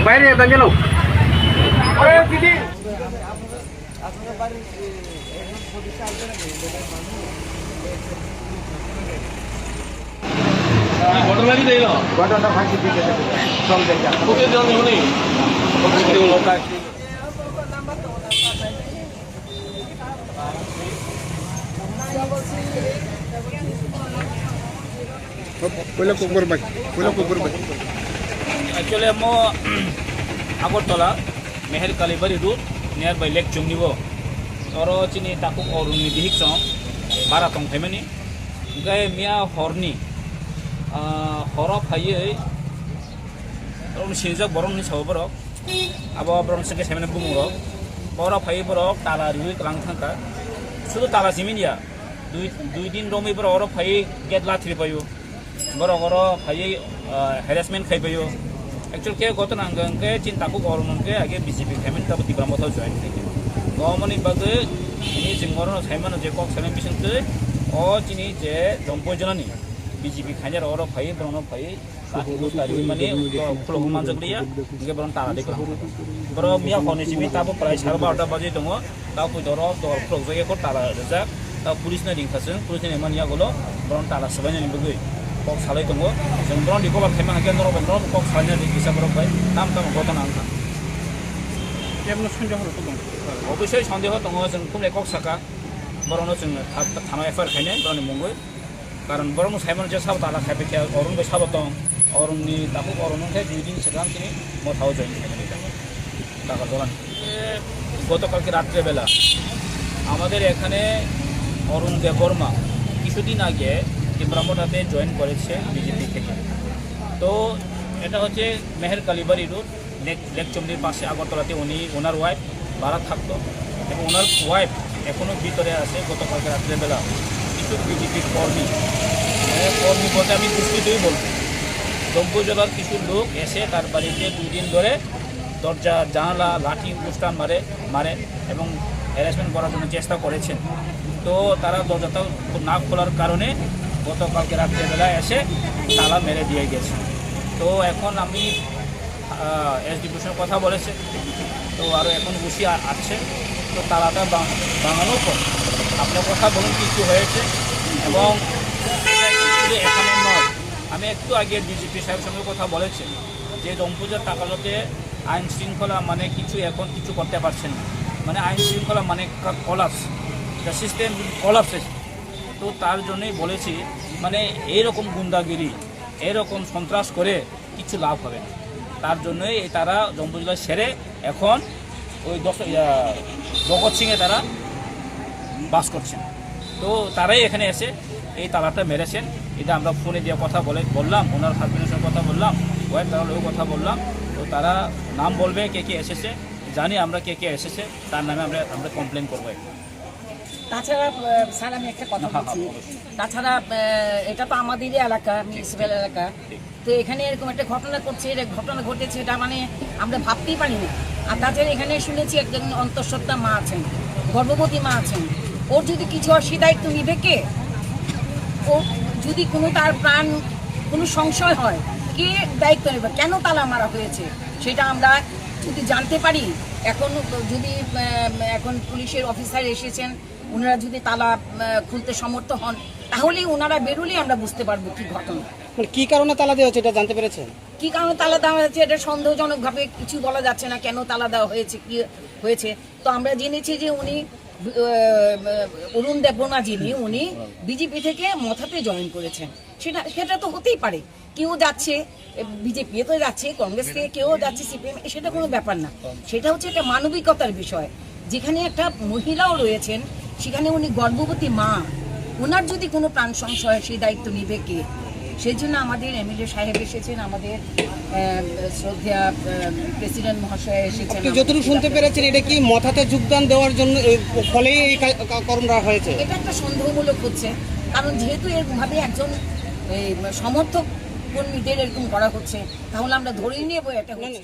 বাইরে গেল ঘটনা ফাঁসি দিতে Actually, mo Agartala, Meher Kalibari route nearby Lake Chumnivo. Oro chini taku oruni dihik song, baratong family. Gay mia horny. Horror haye. Ron Shinza Boron is over. About Bron Second Seven Bumuro. Bora Pay Borok, Tala, Ruik Langtanka. So Tala Similia. Do it in Romi Boro Pay get Latri by you. Borogoro Pay harassment Kabayo. Actually, care got an angle, Chintaku or Monke, again, BCP, Hamilton, the Gramoto joint. Normally, but the in Morono, Simon, Jacob, Television, or Chini, Dompo Johnny, BGP, Kanya, or Pay, Brono Pay, money, Prohumanzaglia, Gabron Tala. Bro, Mia Honishimi, Tapo Price, Harvard, Budget, Tapu Doro, or Prozaco Tala, the police netting person, Putin Maniagolo, Bron Tala, Seven in Bugui. Salaitongo, and Brown the cover came again over North Cox Final in December of Tam Gotananga. Obviously, on the Hotongos and Pune Coxaka, Boronos and Tama Far Kenya, Brown Mungo, Karan Boronus Hammer just have Tala Capital or on the Sabaton or on the Tapu or on the Eugene Sagantini, Mothausen in Tagadolan. Gotokalkirat Rebella. Amader Ekane or on the Borma. কিছুদিন আগে ব্রাহ্মণাতে join করেছে BJP থেকে। তো এটা হচ্ছে Meher কালিবারি root lake চমনির পাশে আগরতলাতে ওনার wife ভাড়া থাকতো এবং ওনার ওয়াইফ এখনও ভিতরে আছে। গতকালকে রাত্রেবেলা কিছু বিজেপির কর্মী বলতে আমি দুষ্কৃতই বলবো, দ্রব্যজলার কিছু লোক এসে তার বাড়িতে 2 দিন ধরে দরজা জানালা লাঠি উস্তান মারে এবং হ্যারাসমেন্ট করার জন্য চেষ্টা করেছেন। তো তারা দরজাটা না খোলার কারণে গতকালকে রাত্রেবেলা এসে তালা মেরে দিয়ে গেছে। তো এখন আমি এসডিপির কথা বলেছে, তো আরও এখন বসে আছে। তো তালাটা ভাঙানোর পর আপনার কথা বলুন কিছু হয়েছে এবং এখানে নয়। আমি একটু আগে ডিজিপি সাহেবের সঙ্গে কথা বলেছি যে দমপুজার টাকালোতে আইন শৃঙ্খলা মানে এখন কিছু করতে পারছেন না, মানে আইন শৃঙ্খলা মানে কলাপস, দ্য সিস্টেম কলাপসেস। তো তার জন্যই বলেছি মানে এইরকম গুন্ডাগিরি এরকম সন্ত্রাস করে কিছু লাভ হবে না। তার জন্যই তারা জম্মু জেলা সেরে এখন ওই ভগৎ সিংয়ে তারা বাস করছেন। তো তারাই এখানে এসে এই তালাটা মেরেছেন। এটা আমরা ফোনে দিয়ে কথা বললাম, ওনার হাজবেন্ডের সঙ্গে কথা বললাম, ওয়াইফ তারাও কথা বললাম। তো তারা নাম বলবে কে এসেছে, জানি আমরা কে এসেছে, তার নামে আমরা কমপ্লেন করবো। তাছাড়া স্যার আমি একটা কথা বলছি, তাছাড়া এটা তো আমাদেরই এলাকা, মিউনিসিপ্যাল এলাকা। তো এখানে এরকম একটা ঘটনা ঘটেছে, এটা মানে আমরা ভাবতেই পারি না। আর তাছাড়া এখানে শুনেছি একজন অন্তঃসত্ত্বা মা আছেন, গর্ভবতী মা আছেন। ওর যদি কিছু হয় সে দায়িত্ব নিবে কে? ও যদি তার প্রাণ কোনো সংশয় হয়, কে দায়িত্ব নেবে? কেন তালা মারা হয়েছে সেটা আমরা যদি জানতে পারি। এখন পুলিশের অফিসার এসেছেন, ওনারা যদি তালা খুলতে সমর্থ হন তাহলেই ওনারা বেরোলেই আমরা বুঝতে পারবো কি ঘটনা, কি কারণে তালা দেওয়া হচ্ছে এটা জানতে পেরেছেন? কি কারণে তালা দেওয়া হয়েছে এটা সন্দেহজনকভাবে কিছু বলা যাচ্ছে না কেন তালা দেওয়া হয়েছে, কি হয়েছে। তো আমরা জেনেছি যে উনি অরুণ দেববর্মা যিনি, উনি বিজেপি থেকে মথাতে জয়েন করেছেন। সেটা তো হতেই পারে, কেউ যাচ্ছে বিজেপি তো যাচ্ছে, কংগ্রেস থেকে কেউ যাচ্ছে সিপিএম, সেটা কোনো ব্যাপার না। সেটা হচ্ছে একটা মানবিকতার বিষয়। যেখানে একটা মহিলাও রয়েছেন, সেখানে উনি গর্ভবতী মা, ওনার যদি কোনো প্রাণ সংশয় সেই দায়িত্ব নিবে কে? সেই জন্য আমাদের এমএলএ সাহেব এসেছেন, আমাদের শ্রদ্ধা প্রেসিডেন্ট মহাশয় এসেছেন। যতটুকু শুনতে পেরেছেন এটা কি মথাতে যোগদান দেওয়ার জন্য ফলেই এই কর্মটা হয়েছে? এটা একটা সন্দেহমূলক হচ্ছে, কারণ যেহেতু এরকমভাবে একজন সমর্থক কর্মীদের এরকম করা হচ্ছে, তাহলে আমরা ধরেই নেব এটা হচ্ছে।